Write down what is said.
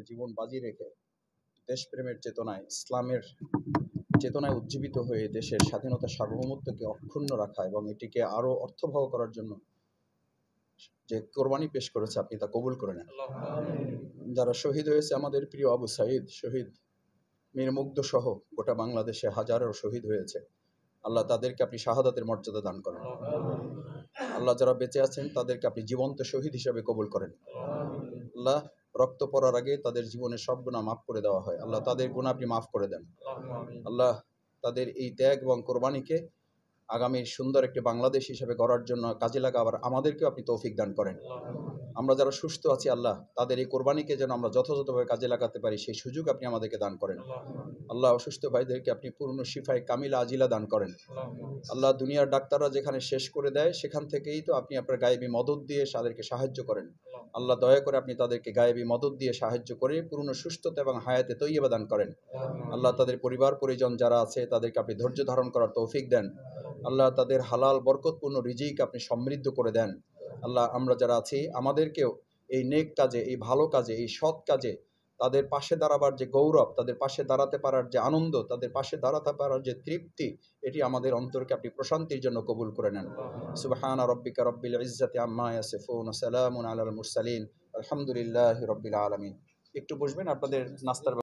জীবন বাজি রেখে দেশপ্রেমের চেতনায়, ইসলামের চেতনায় উজ্জীবিত হয়ে দেশের স্বাধীনতা সার্বভৌমত্বকে অক্ষুণ্ণ রাখা এবং এটিকে আরও অর্থবহ করার জন্য যে কোরবানি পেশ করেছে, আপনি তা কবুল করে নেন। যারা শহীদ হয়েছে, আমাদের প্রিয় আবু সাঈদ শহীদ, মীর মুগ্ধ সহ গোটা বাংলাদেশে হাজারো শহীদ হয়েছে। আল্লাহ তাদেরকে আপনি শাহাদাতের মর্যাদা দান করেন। আল্লাহ যারা বেঁচে আছেন তাদেরকে আপনি জীবন্ত শহীদ হিসাবে কবুল করেন। আল্লাহ রক্ত পড়ার আগে তাদের জীবনের সব গুনাহ মাফ করে দেওয়া হয়। আল্লাহ তাদের গুনাহ আপনি মাফ করে দেন। আল্লাহ তাদের এই ত্যাগ এবং কোরবানিকে আগামীর সুন্দর একটি বাংলাদেশ হিসেবে গড়ার জন্য কাজে লাগাবার আমাদেরকেও আপনি তৌফিক দান করেন। আমরা যারা সুস্থ আছি, আল্লাহ তাদের এই কোরবানিকে যেন আমরা যথাযথভাবে কাজে লাগাতে পারি সেই সুযোগ আপনি আমাদেরকে দান করেন। আল্লাহ অসুস্থ ভাইদেরকে আপনি পূর্ণ শিফায় কামিলা আজিলা দান করেন। আল্লাহ দুনিয়ার ডাক্তাররা যেখানে শেষ করে দেয় সেখান থেকেই তো আপনি আপনার গায়েবী মদত দিয়ে তাদেরকে সাহায্য করেন। আল্লাহ দয়া করে আপনি তাদেরকে গায়েবী মদত দিয়ে সাহায্য করে পূর্ণ সুস্থতা এবং হায়াতে তৈয়বা দান করেন। আল্লাহ তাদের পরিবার পরিজন যারা আছে তাদেরকে আপনি ধৈর্য ধারণ করার তৌফিক দেন। আল্লাহ তাদের হালাল বরকতপূর্ণ রিজিক আপনি সমৃদ্ধ করে দেন। আল্লাহ আমরা যারা আছি আমাদেরকেও এই নেক কাজে, এই ভালো কাজে, এই সৎ কাজে তাদের পাশে দাঁড়াবার যে গৌরব, তাদের পাশে দাঁড়াতে পারার যে আনন্দ, তাদের পাশে দাঁড়াতে পারার যে তৃপ্তি, এটি আমাদের অন্তরকে আপনি প্রশান্তির জন্য কবুল করে নেন। সুবহানা রাব্বিকা রাব্বিল ইজ্জাতি আম্মা ইয়াসিফুন ওয়া সালামুন আলাল মুরসালিন আলহামদুলিল্লাহি রাব্বিল আলামিন। একটু বসবেন, আপনাদের নাস্তার